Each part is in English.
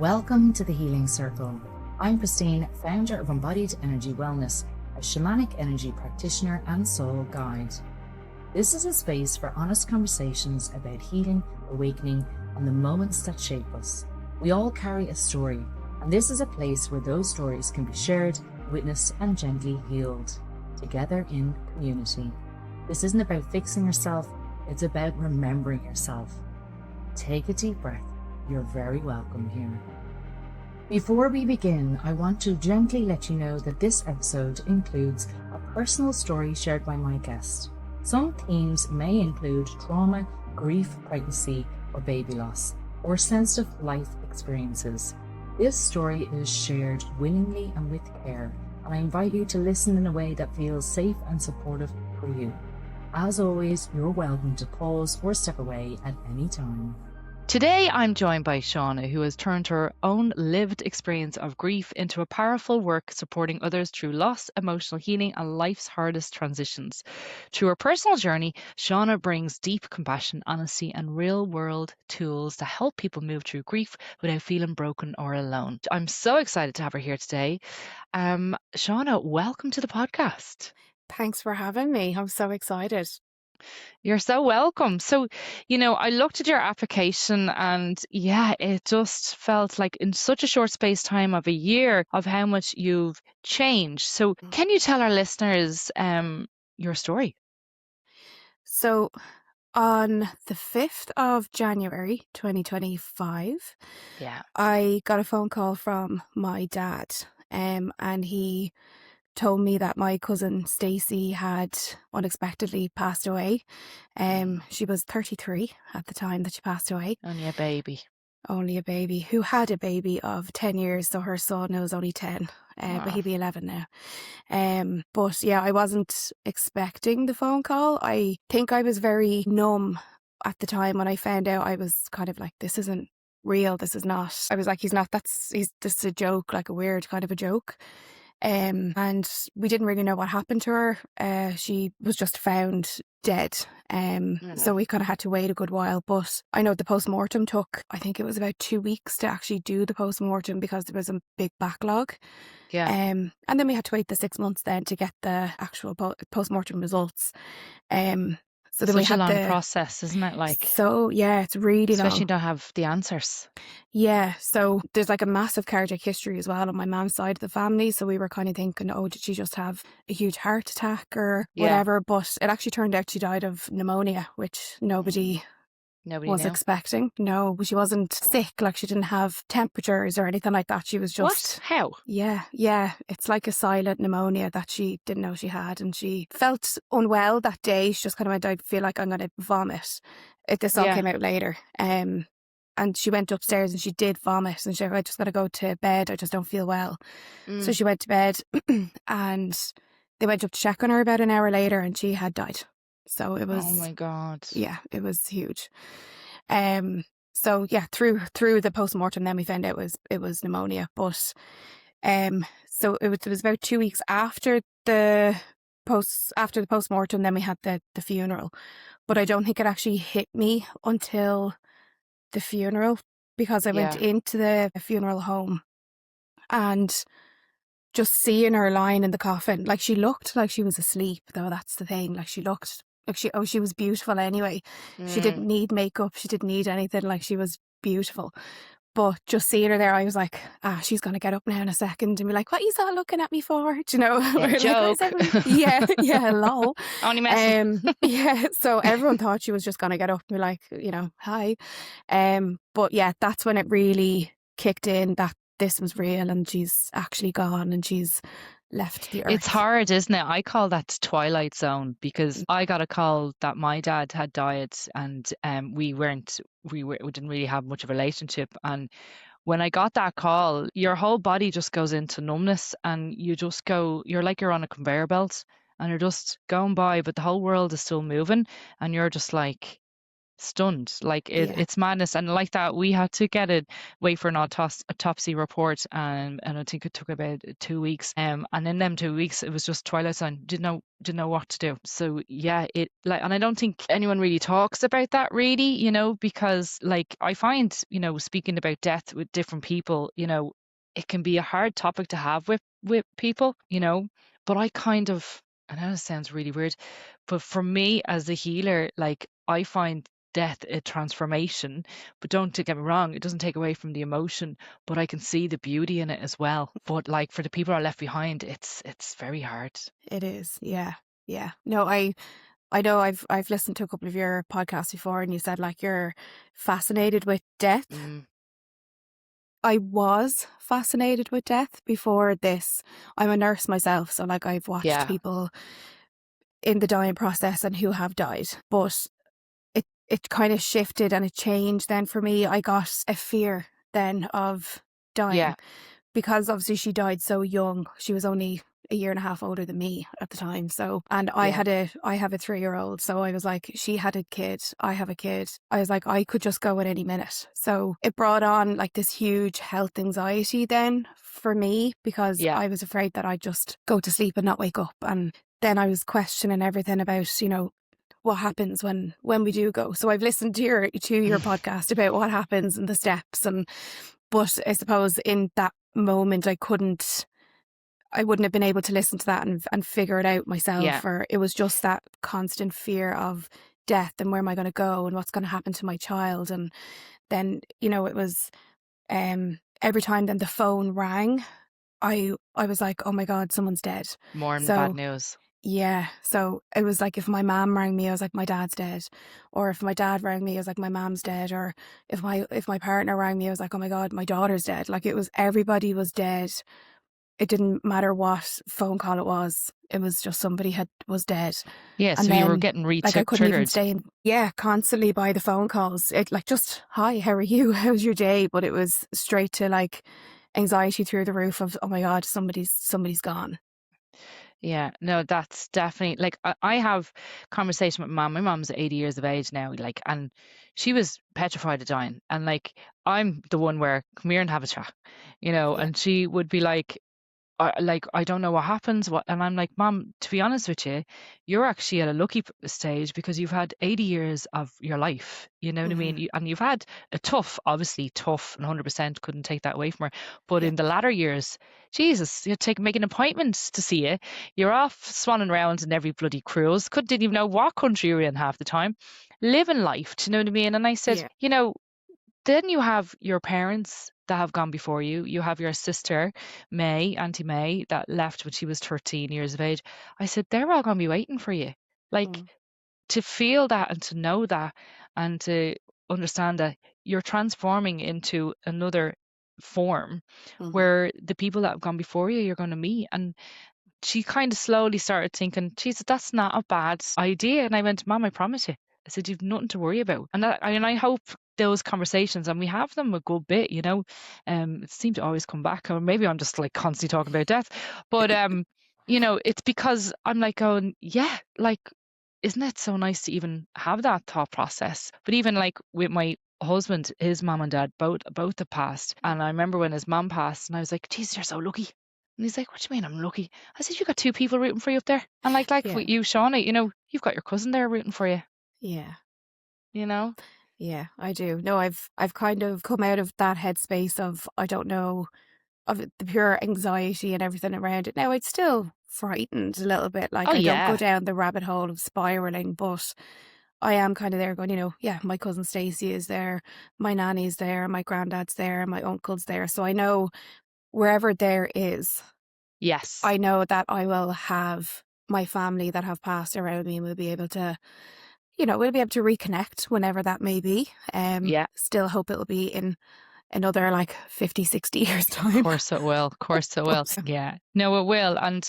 Welcome to the Healing Circle. I'm Christine, founder of Embodied Energy Wellness, a shamanic energy practitioner and soul guide. This is a space for honest conversations about healing, awakening, and the moments that shape us. We all carry a story, and this is a place where those stories can be shared, witnessed, and gently healed, together in community. This isn't about fixing yourself, it's about remembering yourself. Take a deep breath. You're very welcome here. Before we begin, I want to gently let you know that this episode includes a personal story shared by my guest. Some themes may include trauma, grief, pregnancy, or baby loss, or sensitive life experiences. This story is shared willingly and with care, and I invite you to listen in a way that feels safe and supportive for you. As always, you're welcome to pause or step away at any time. Today, I'm joined by Shauna, who has turned her own lived experience of grief into a powerful work supporting others through loss, emotional healing, and life's hardest transitions. Through her personal journey, Shauna brings deep compassion, honesty, and real-world tools to help people move through grief without feeling broken or alone. I'm so excited to have her here today. Shauna, welcome to the podcast. Thanks for having me. I'm so excited. You're so welcome. So, I looked at your application and it just felt like in such a short space time of a year of how much you've changed. So can you tell our listeners your story? So on the 5th of January 2025, I got a phone call from my dad and he told me that my cousin Stacey had unexpectedly passed away. She was 33 at the time that she passed away. Only a baby who had a baby of 10 years. So her son was only 10, but he'd be 11 now. But yeah, I wasn't expecting the phone call. I think I was very numb at the time when I found out. I was kind of like, this isn't real. This is not. I was like, this is a joke, like a weird kind of a joke. And we didn't really know what happened to her. She was just found dead. So we kind of had to wait a good while. But I know the post-mortem took, I think it was about 2 weeks to actually do the post-mortem because there was a big backlog. And then we had to wait the 6 months then to get the actual post-mortem results. So then such a long process, isn't it? So yeah, it's really long. Especially you don't have the answers. Yeah, so there's like a massive cardiac history as well on my mum's side of the family. So we were kind of thinking, oh, did she just have a huge heart attack or whatever? But it actually turned out she died of pneumonia, which nobody was expecting. No, she wasn't sick. Like she didn't have temperatures or anything like that. She was just... What? How? Yeah. It's like a silent pneumonia that she didn't know she had. And she felt unwell that day. She just kind of went, I feel like I'm going to vomit. This all came out later. And she went upstairs and she did vomit. And she said, I just got to go to bed. I just don't feel well. So she went to bed and they went up to check on her about an hour later and she had died. So it was... Oh my God. Yeah, it was huge. So yeah, through the post-mortem then we found out it was pneumonia. But so it was about 2 weeks after the post-mortem then we had the funeral. But I don't think it actually hit me until the funeral because I went into the funeral home and just seeing her lying in the coffin, like she looked like she was asleep though, that's the thing. Like she looked like she was beautiful anyway. She didn't need makeup, she didn't need anything, like she was beautiful. But just seeing her there, I was like, she's going to get up now in a second and be like, what are you all looking at me for? Do you know? Joke. Yeah, lol. Only messing. Yeah, so everyone thought she was just going to get up and be like, hi. But yeah, that's when it really kicked in that this was real and she's actually gone and she's left the earth. It's hard, isn't it? I call that Twilight Zone because I got a call that my dad had died and we didn't really have much of a relationship. And when I got that call, your whole body just goes into numbness and you're like you're on a conveyor belt and you're just going by, but the whole world is still moving and you're just like stunned. Like Yeah. it's madness. And like that, we had to wait for an autopsy report, and I think it took about 2 weeks. And in them 2 weeks, it was just Twilight Zone. Didn't know what to do. So yeah, it like, and I don't think anyone really talks about that really, because like I find, speaking about death with different people, it can be a hard topic to have with people, but I know this sounds really weird, but for me as a healer, like I find death a transformation. But don't get me wrong, it doesn't take away from the emotion, but I can see the beauty in it as well. But like for the people who are left behind, it's very hard. It is. Yeah. Yeah. No, I know I've listened to a couple of your podcasts before, and you said like you're fascinated with death. Mm, I was fascinated with death before this. I'm a nurse myself, so like I've watched yeah, people in the dying process and who have died. But it kind of shifted and it changed then for me. I got a fear then of dying yeah, because obviously she died so young. She was only a year and a half older than me at the time. So, and I yeah, have a 3-year-old. So I was like, she had a kid, I have a kid. I was like, I could just go at any minute. So it brought on like this huge health anxiety then for me, because yeah. I was afraid that I'd just go to sleep and not wake up. And then I was questioning everything about, what happens when we do go. So I've listened to your podcast about what happens and the steps, but I suppose in that moment I wouldn't have been able to listen to that and figure it out myself. Yeah. Or it was just that constant fear of death and where am I going to go and what's going to happen to my child. And then, it was every time then the phone rang, I was like, oh my God, someone's dead. More than bad So news. yeah, so it was like if my mom rang me, I was like, my dad's dead. Or if my dad rang me, I was like, my mom's dead. Or if my partner rang me, I was like, oh my God, my daughter's dead. Like it was, everybody was dead. It didn't matter what phone call it was. It was just somebody was dead. Yeah, And so you were then getting like I couldn't even triggered. stay in, constantly by the phone calls. It like just, hi, how are you? How's your day? But it was straight to like anxiety through the roof of, oh my God, somebody's gone. Yeah, no, that's definitely like I have conversation with mom. My mom's 80 years of age now, like, and she was petrified of dying. And like, I'm the one where come here and have a chat, Yeah. and she would be like, I don't know what happens. And I'm like, Mom, to be honest with you, you're actually at a lucky stage because you've had 80 years of your life. You know what I Hmm. mean? And you've had a obviously tough, and 100% couldn't take that away from her. But Yeah. in the latter years, Jesus, you making appointments to see you. You're off swanning around in every bloody cruise. Didn't even know what country you were in half the time. Living life, do you know what I mean? And I said, Yeah. then you have your parents that have gone before you. You have your sister, Auntie May, that left when she was 13 years of age. I said, they're all going to be waiting for you. Like, Mm. to feel that and to know that and to understand that you're transforming into another form Mhm. where the people that have gone before you, you're going to meet. And she kind of slowly started thinking, Jesus, that's not a bad idea. And I went, Mom, I promise you. I said, you've nothing to worry about. And I hope those conversations, and we have them a good bit, it seems to always come back. Or maybe I'm just like constantly talking about death. But it's because I'm like going, yeah, like, isn't it so nice to even have that thought process? But even like with my husband, his mom and dad both have passed. And I remember when his mom passed, and I was like, Jesus, you're so lucky. And he's like, what do you mean I'm lucky? I said, you got two people rooting for you up there. And like Yeah. with you, Shauna, you've got your cousin there rooting for you, Yeah. you know? Yeah, I do. No, I've kind of come out of that headspace of I don't know, of the pure anxiety and everything around it. Now it's still frightened a little bit. Oh Like I don't go yeah. down the rabbit hole of spiraling, but I am kind of there going, yeah, my cousin Stacey is there, my nanny's there, my granddad's there, my uncle's there. So I know wherever there is, Yes. I know that I will have my family that have passed around me and will be able to, we'll be able to reconnect whenever that may be. Yeah. Still hope it'll be in another like 50, 60 years Of time. course it will. Of course it will. But Yeah. No, it will. And,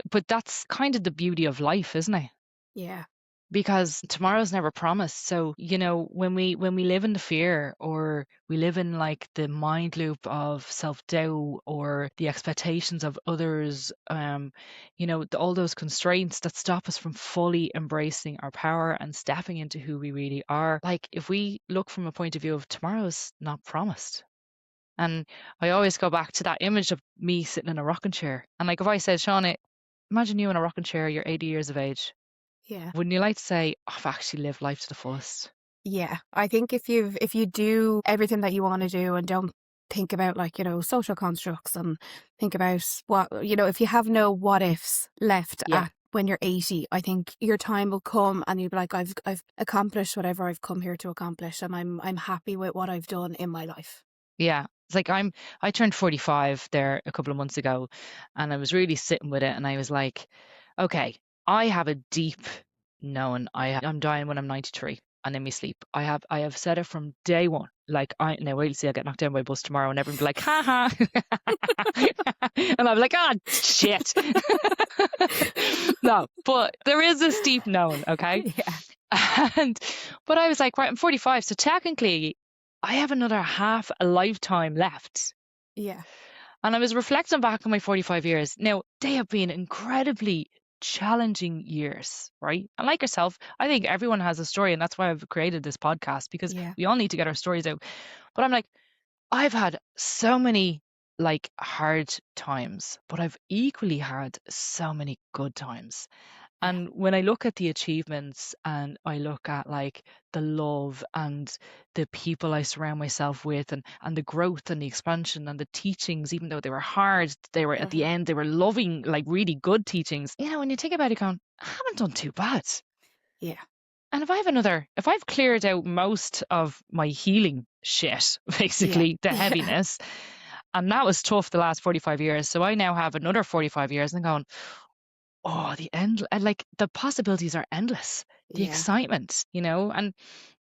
but that's kind of the beauty of life, isn't it? yeah, because tomorrow's never promised. So, when we live in the fear, or we live in like the mind loop of self-doubt or the expectations of others, all those constraints that stop us from fully embracing our power and stepping into who we really are. Like, if we look from a point of view of tomorrow's not promised. And I always go back to that image of me sitting in a rocking chair. And like, if I said, Shauna, imagine you in a rocking chair, you're 80 years of age. Yeah. Wouldn't you like to say, I've actually lived life to the fullest? Yeah. I think if you do everything that you want to do and don't think about like, social constructs and think about what, if you have no what ifs left Yeah. at when you're 80, I think your time will come and you'll be like, I've accomplished whatever I've come here to accomplish, and I'm happy with what I've done in my life. Yeah. It's like I turned 45 there a couple of months ago, and I was really sitting with it, and I was like, okay, I have a deep knowing I'm dying when I'm 93 and in my sleep. I have said it from day one. Like, now wait till see I get knocked down by a bus tomorrow and everyone will be like, ha ha. And I'll be like, oh shit. No, but there is this deep knowing, okay? Yeah. But I was like, right, I'm 45, so technically I have another half a lifetime left. Yeah. And I was reflecting back on my 45 years. Now, they have been incredibly challenging years, right? And like yourself, I think everyone has a story, and that's why I've created this podcast, because Yeah. we all need to get our stories out. But I'm like, I've had so many like hard times, but I've equally had so many good times. Yeah. And when I look at the achievements, and I look at like the love and the people I surround myself with, and the growth and the expansion and the teachings, even though they were hard, they were at the end, they were loving, like really good teachings. When you think about it, going, I haven't done too bad. Yeah. And if I've cleared out most of my healing shit, basically the heaviness, and that was tough the last 45 years. So I now have another 45 years, and I'm going, oh, like the possibilities are endless. The excitement, and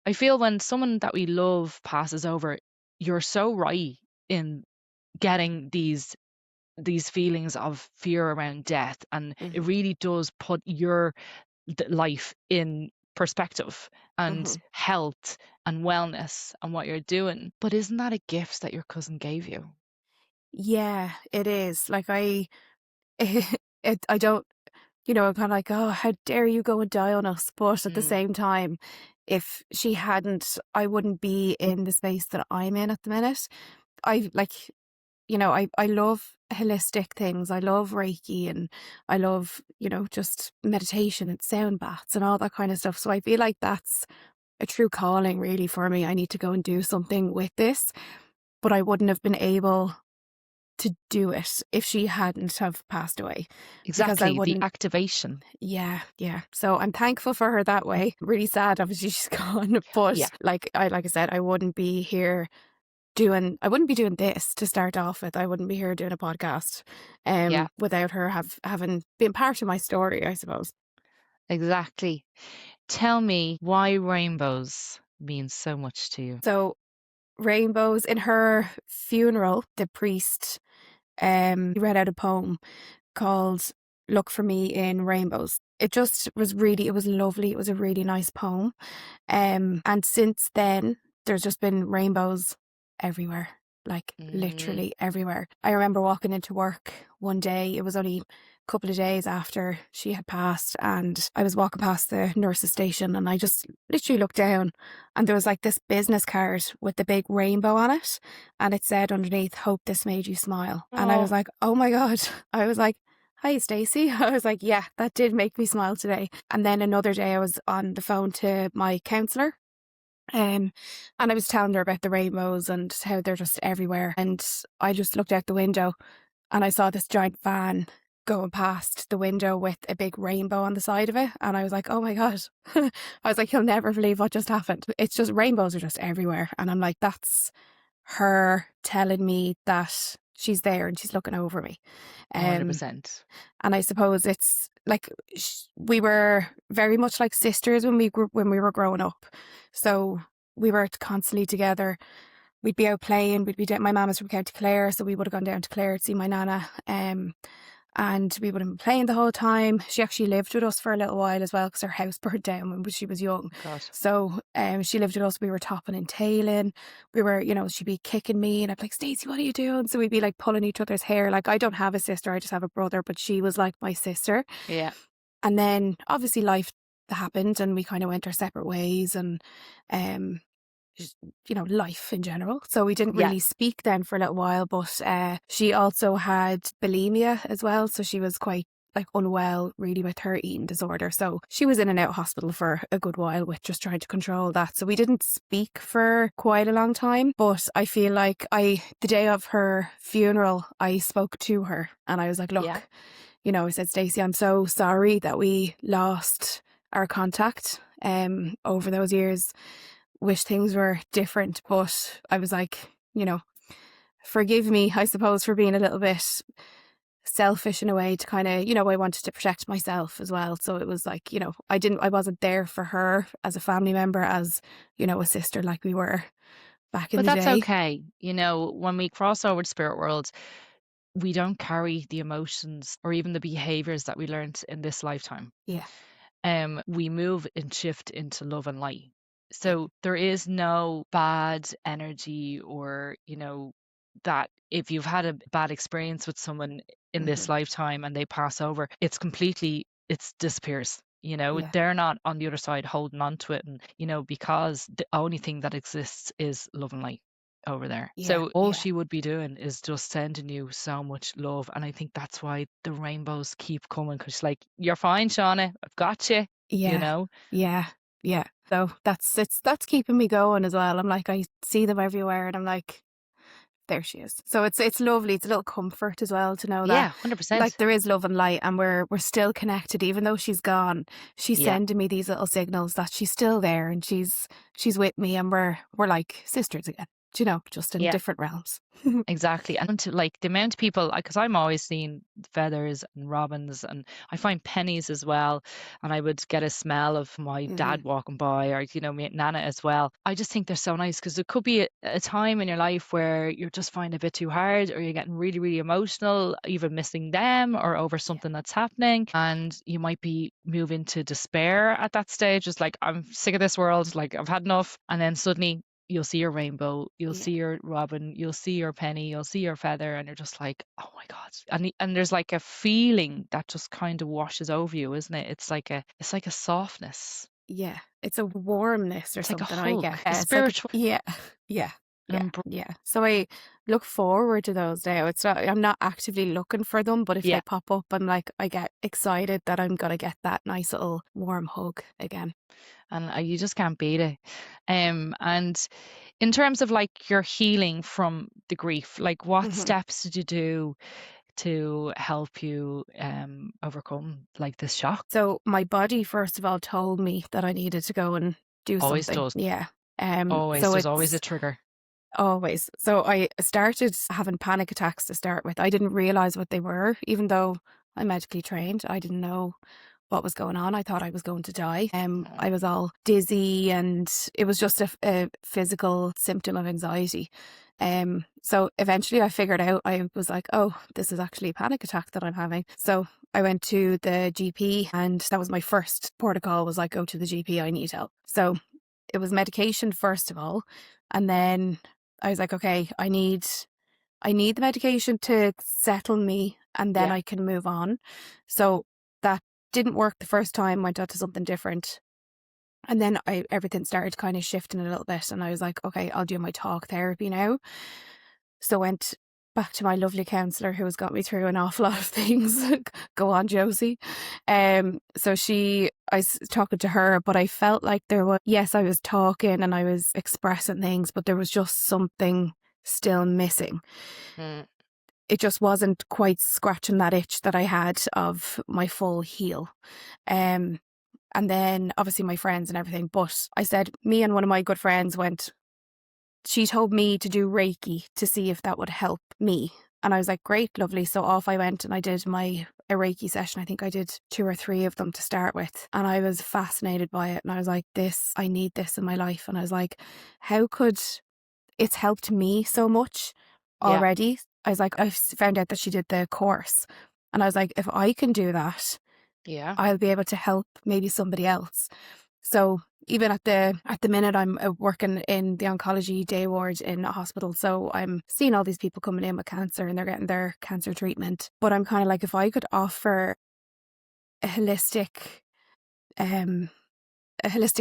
I feel when someone that we love passes over, you're so right in getting these feelings of fear around death, and it really does put your life in perspective, and health and wellness and what you're doing. But isn't that a gift that your cousin gave you? Yeah, it is. Like I don't, I'm kind of like, oh, how dare you go and die on us? But at the same time, if she hadn't, I wouldn't be in the space that I'm in at the minute. I like, I love holistic things. I love Reiki, and I love, just meditation and sound baths and all that kind of stuff. So I feel like that's a true calling really for me. I need to go and do something with this, but I wouldn't have been able to do it if she hadn't have passed away. Exactly, the activation. Yeah. So I'm thankful for her that way. Really sad, obviously she's gone, but like I said, I wouldn't be doing this to start off with. I wouldn't be here doing a podcast without her having been part of my story, I suppose. Exactly. Tell me why rainbows mean so much to you. So rainbows, in her funeral, the priest read out a poem called Look for Me in Rainbows. It just was it was lovely. It was a really nice poem. And since then, there's just been rainbows everywhere, like literally everywhere. I remember walking into work one day, it was only a couple of days after she had passed, and I was walking past the nurse's station, and I just literally looked down, and there was like this business card with the big rainbow on it, and it said underneath, "Hope this made you smile." And I was like, oh my God. I was like, hi, Stacey. I was like, yeah, that did make me smile today. And then another day I was on the phone to my counsellor, and I was telling her about the rainbows and how they're just everywhere. And I just looked out the window and I saw this giant van going past the window with a big rainbow on the side of it. And I was like, oh my God. I was like, you'll never believe what just happened. It's just, rainbows are just everywhere. And I'm like, that's her telling me that she's there and she's looking over me. 100%. And I suppose it's like we were very much like sisters when we were growing up. So we were constantly together. We'd be out playing. My mum was from County Clare, so we would have gone down to Clare to see my nana. and we would have been playing the whole time. She actually lived with us for a little while as well because her house burnt down when she was young. God. So she lived with us. We were topping and tailing. We were, she'd be kicking me and I'd be like, Stacey, what are you doing? So we'd be like pulling each other's hair. Like, I don't have a sister, I just have a brother, but she was like my sister. Yeah. And then obviously life happened and we kind of went our separate ways, and life in general. So we didn't really speak then for a little while, but she also had bulimia as well. So she was quite like unwell really with her eating disorder. So she was in and out of hospital for a good while with just trying to control that. So we didn't speak for quite a long time, but I feel like the day of her funeral, I spoke to her and I was like, look, I said, Stacey, I'm so sorry that we lost our contact over those years. Wish things were different, but I was like, forgive me, I suppose, for being a little bit selfish in a way to kind of, I wanted to protect myself as well. So it was like, I wasn't there for her as a family member, as, a sister like we were back in the day. But that's okay. When we cross over to spirit world, we don't carry the emotions or even the behaviors that we learned in this lifetime. Yeah. We move and shift into love and light. So there is no bad energy or, that if you've had a bad experience with someone in this lifetime and they pass over, it disappears. They're not on the other side holding on to it. And, because the only thing that exists is love and light over there. So all she would be doing is just sending you so much love. And I think that's why the rainbows keep coming, because she's like, you're fine, Shauna, I've got you. Yeah. So that's keeping me going as well. I'm like, I see them everywhere and I'm like, there she is. So it's lovely. It's a little comfort as well to know that 100%. like there is love and light and we're still connected even though she's gone. She's sending me these little signals that she's still there and she's with me and we're like sisters again. Just in different realms. Exactly. And to like the amount of people, because I'm always seeing feathers and robins, and I find pennies as well. And I would get a smell of my dad walking by, or my nana as well. I just think they're so nice, because there could be a time in your life where you're just finding a bit too hard, or you're getting really, really emotional, even missing them or over something that's happening, and you might be moving to despair at that stage. It's like, I'm sick of this world, like I've had enough. And then suddenly you'll see your rainbow, you'll see your robin, you'll see your penny, you'll see your feather, and you're just like, oh my God. And there's like a feeling that just kind of washes over you, isn't it? It's like a softness. Yeah. It's a warmness or it's something, like a hug, I guess. a spiritual. Yeah. So I look forward to those now. I'm not actively looking for them, but if they pop up, I'm like, I get excited that I'm gonna get that nice little warm hug again. And you just can't beat it. And in terms of like your healing from the grief, like what steps did you do to help you overcome like this shock? So my body, first of all, told me that I needed to go and do Always something. does. Yeah. Always. So There's always a trigger. Always. So I started having panic attacks to start with. I didn't realize what they were, even though I'm medically trained. I didn't know what was going on. I thought I was going to die. I was all dizzy and it was just a physical symptom of anxiety. So eventually I figured out, I was like, oh, this is actually a panic attack that I'm having. So I went to the GP and that was my first protocol, was like, go to the GP, I need help. So it was medication first of all. And then I was like, okay, I need the medication to settle me and then I can move on. So that didn't work the first time, went on to something different. And then everything started kind of shifting a little bit and I was like, okay, I'll do my talk therapy now. So went back to my lovely counsellor who has got me through an awful lot of things. Go on, Josie. So I was talking to her, but I felt like there was, yes, I was talking and I was expressing things, but there was just something still missing. It just wasn't quite scratching that itch that I had of my full heal. And then obviously my friends and everything. But I said, me and one of my good friends she told me to do Reiki to see if that would help me. And I was like, great, lovely. So off I went and I did a Reiki session. I think I did 2 or 3 of them to start with. And I was fascinated by it. And I was like, I need this in my life. And I was like, it's helped me so much already. I was like, I found out that she did the course And I was like, if I can do that, Yeah. I'll be able to help maybe somebody else. So even at the minute, I'm working in the oncology day ward in a hospital. So I'm seeing all these people coming in with cancer and they're getting their cancer treatment. But I'm kind of like, if I could offer a holistic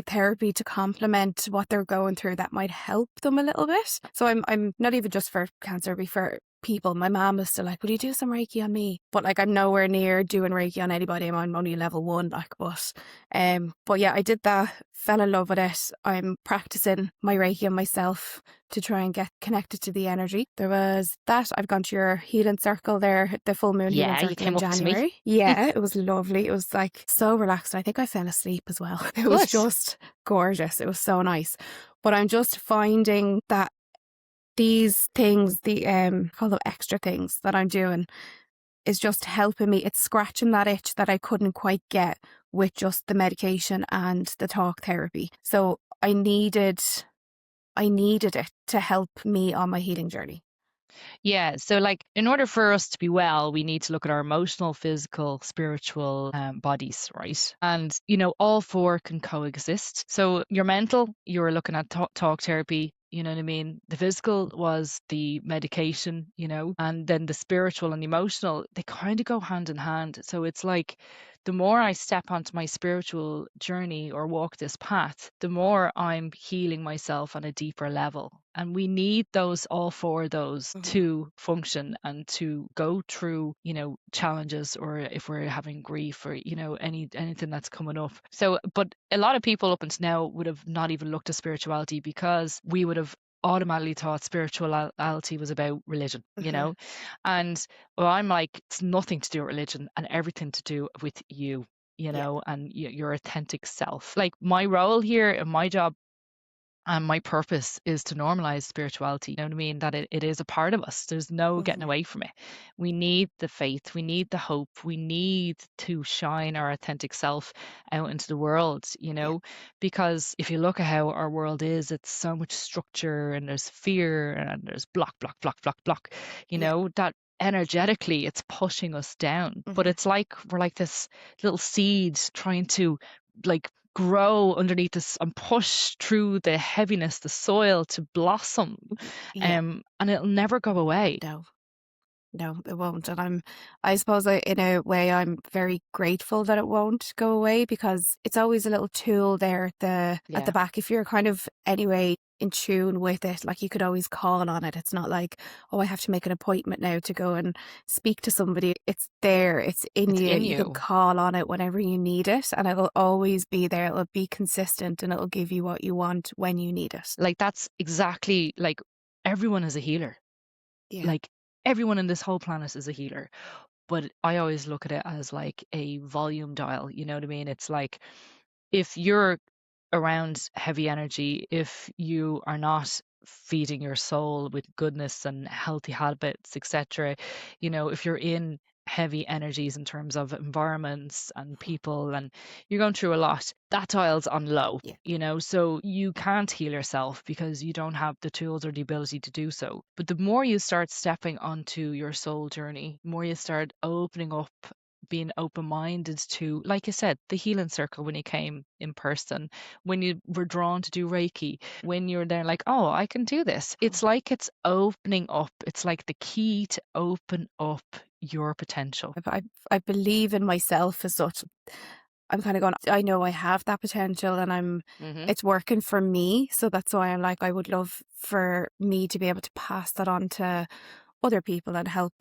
therapy to complement what they're going through, that might help them a little bit. So I'm not even just for cancer, but for people. My mom is still like, will you do some Reiki on me? But like, I'm nowhere near doing Reiki on anybody. I'm only level 1, like, but yeah, I did that, fell in love with it. I'm practicing my Reiki on myself to try and get connected to the energy. There was that. I've gone to your healing circle there, the full moon healing Yeah, you circle in came up to me. January. Yeah, it was lovely. It was like so relaxed. I think I fell asleep as well. It was Good. just gorgeous. It was so nice. But I'm just finding that these things, the call them extra things that I'm doing, is just helping me. It's scratching that itch that I couldn't quite get with just the medication and the talk therapy. So I needed it to help me on my healing journey. Yeah. So, like, in order for us to be well, we need to look at our emotional, physical, spiritual bodies, right? And, all four can coexist. So, your mental, you were looking at talk therapy. You know what I mean? The physical was the medication, and then the spiritual and emotional, they kind of go hand in hand. So, it's like the more I step onto my spiritual journey or walk this path, the more I'm healing myself on a deeper level. And we need all four of those to function and to go through, challenges, or if we're having grief or, anything that's coming up. So, but a lot of people up until now would have not even looked at spirituality, because we would have automatically thought spirituality was about religion, and I'm like, it's nothing to do with religion and everything to do with you, and your authentic self. Like, my role here and my job and my purpose is to normalize spirituality. You know what I mean? That it is a part of us. There's no getting away from it. We need the faith. We need the hope. We need to shine our authentic self out into the world, because if you look at how our world is, it's so much structure and there's fear and there's block, block, block, block, block, that energetically it's pushing us down. But it's like we're like this little seed trying to, like, grow underneath us and push through the heaviness, the soil, to blossom. And it'll never go away. No, it won't. And I suppose in a way, I'm very grateful that it won't go away, because it's always a little tool there at the back. If you're kind of anyway in tune with it, like, you could always call on it. It's not like, oh, I have to make an appointment now to go and speak to somebody. It's there. It's in you. You can call on it whenever you need it, and it'll always be there. It'll be consistent, and it'll give you what you want when you need it. Like, that's exactly, like, everyone is a healer. Like, everyone in this whole planet is a healer. But I always look at it as like a volume dial. You know what I mean? It's like, if you're around heavy energy, if you are not feeding your soul with goodness and healthy habits, etc., if you're in heavy energies in terms of environments and people, and you're going through a lot, that dial's on low, so you can't heal yourself because you don't have the tools or the ability to do so. But the more you start stepping onto your soul journey, the more you start opening up, being open-minded to, like you said, the healing circle when you came in person, when you were drawn to do Reiki, when you're there like, oh, I can do this. It's like it's opening up. It's like the key to open up your potential. I believe in myself as such. I'm kind of going, I know I have that potential, and it's working for me. So that's why I'm like, I would love for me to be able to pass that on to other people and help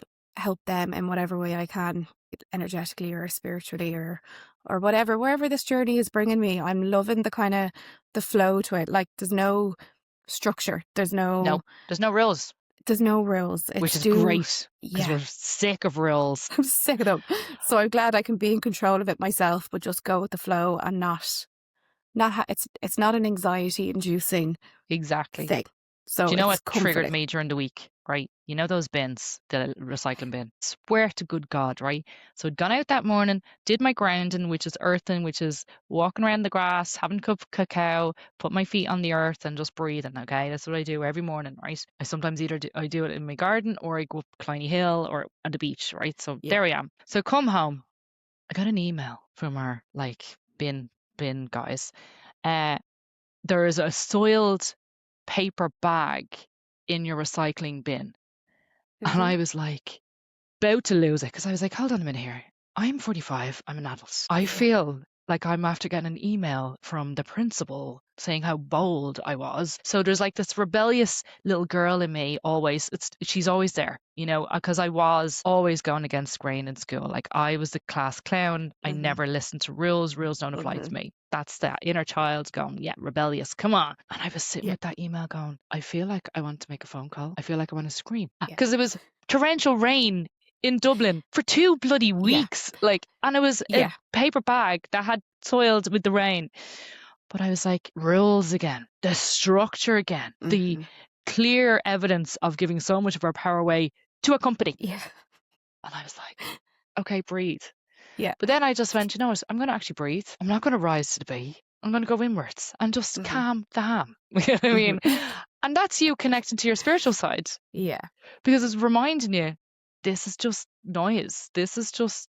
them in whatever way I can, energetically or spiritually or whatever, wherever this journey is bringing me. I'm loving the kind of the flow to it. Like, there's no structure. There's no rules. There's no rules. Which is great, because we're sick of rules. I'm sick of them. So I'm glad I can be in control of it myself, but just go with the flow and it's not an anxiety inducing exactly thing. So do you know what triggered me during the week? right? You know those bins, the recycling bin. Swear to good God, right? So I'd gone out that morning, did my grounding, which is earthing, which is walking around the grass, having a cup of cacao, put my feet on the earth and just breathing, okay? That's what I do every morning, right? I sometimes either I do it in my garden or I go up Kleiny Hill or at the beach, right? So Yeah. there I am. So come home. I got an email from our bin guys. There is a soiled paper bag in your recycling bin. And I was like, about to lose it because I was like, hold on a minute here. I'm 45. I'm an adult. I feel like I'm after getting an email from the principal saying how bold I was. So there's like this rebellious little girl in me always. She's always there, you know, because I was always going against grain in school. Like I was the class clown. I never listened to rules. Rules don't apply to me. That's that inner child going, yeah, rebellious. Come on. And I was sitting with that email going, I feel like I want to make a phone call. I feel like I want to scream because it was torrential rain in Dublin for 2 bloody weeks. And it was a paper bag that had soiled with the rain. But I was like, rules again, the structure again, the clear evidence of giving so much of our power away to a company. Yeah. And I was like, okay, breathe. Yeah. But then I just went, you know what? I'm going to actually breathe. I'm not going to rise to the bee. I'm going to go inwards and just calm the ham. You know what I mean? And that's you connecting to your spiritual side. Yeah. Because it's reminding you, this is just noise. This is just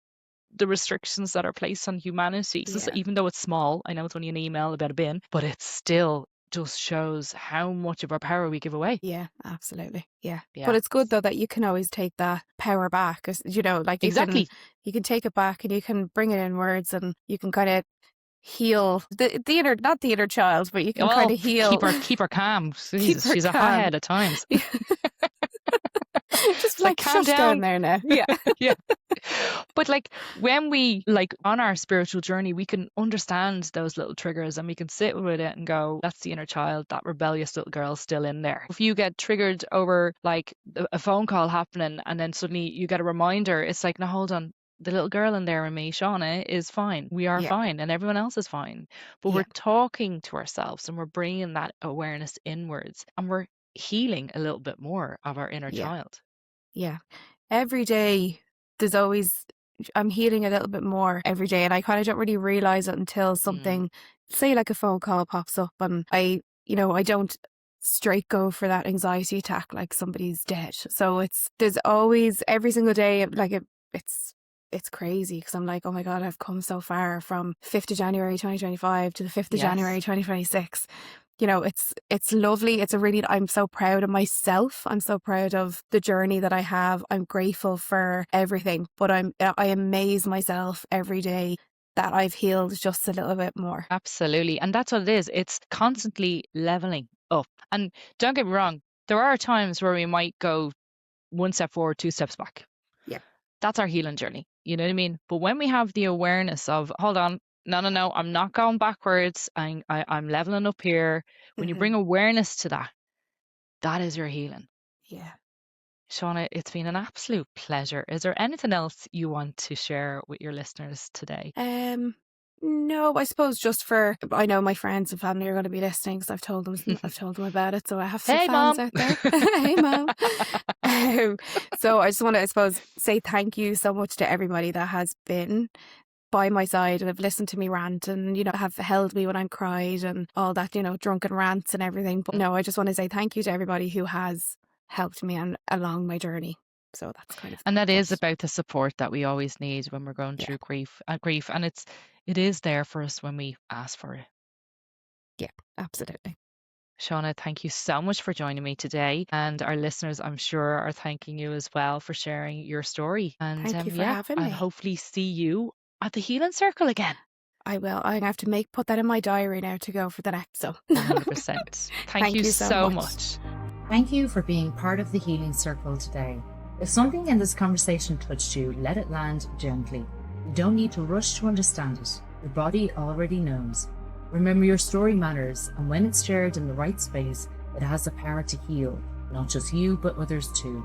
the restrictions that are placed on humanity. So even though it's small, I know it's only an email about a bin, but it still just shows how much of our power we give away. Yeah, absolutely. Yeah. But it's good though that you can always take that power back. 'Cause, you know, like you can take it back and you can bring it in words and you can kind of heal the inner, not the inner child, but you can kind of heal. Keep her calm. Jesus, she's a hothead at times. Just like calm down there now. Yeah. Yeah. But like when we on our spiritual journey, we can understand those little triggers and we can sit with it and go, that's the inner child, that rebellious little girl still in there. If you get triggered over like a phone call happening and then suddenly you get a reminder, it's like, no, hold on. The little girl in there and me, Shauna, is fine. We are fine and everyone else is fine. But we're talking to ourselves and we're bringing that awareness inwards and we're healing a little bit more of our inner child. Yeah. Every day there's always, I'm healing a little bit more every day and I kind of don't really realize it until something, say like a phone call pops up and I don't straight go for that anxiety attack like somebody's dead. So there's always every single day, like it's crazy because I'm like, oh my God, I've come so far from 5th of January 2025 to the 5th of January 2026. You know, it's lovely. I'm so proud of myself. I'm so proud of the journey that I have. I'm grateful for everything, but I amaze myself every day that I've healed just a little bit more. Absolutely. And that's what it is. It's constantly leveling up. And don't get me wrong, there are times where we might go 1 step forward, 2 steps back. Yeah. That's our healing journey. You know what I mean? But when we have the awareness of, hold on, no, I'm not going backwards. I'm leveling up here. When you bring awareness to that, that is your healing. Yeah. Shauna, it's been an absolute pleasure. Is there anything else you want to share with your listeners today? No, I suppose I know my friends and family are going to be listening because I've told them about it. So I have some fans out there. Hey, Mom. So I just want to, I suppose, say thank you so much to everybody that has been by my side and have listened to me rant and, you know, have held me when I'm cried and all that, you know, drunken rants and everything. But no, I just want to say thank you to everybody who has helped me along my journey. So that's kind of, and that is about the support that we always need when we're going through grief, and it is there for us when we ask for it. Yeah, absolutely. Shauna, thank you so much for joining me today, and our listeners, I'm sure, are thanking you as well for sharing your story. And thank you for having me. And hopefully see you at the Healing Circle again. I will. I'm going to have to put that in my diary now to go for the next. So 100%. Thank you so much. Thank you for being part of the Healing Circle today. If something in this conversation touched you, let it land gently. You don't need to rush to understand it. Your body already knows. Remember, your story matters, and when it's shared in the right space, it has the power to heal, not just you, but others too.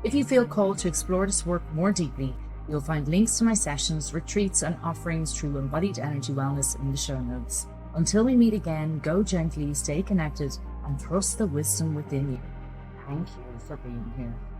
If you feel called to explore this work more deeply, you'll find links to my sessions, retreats, and offerings through Embodied Energy Wellness in the show notes. Until we meet again, go gently, stay connected, and trust the wisdom within you. Thank you for being here.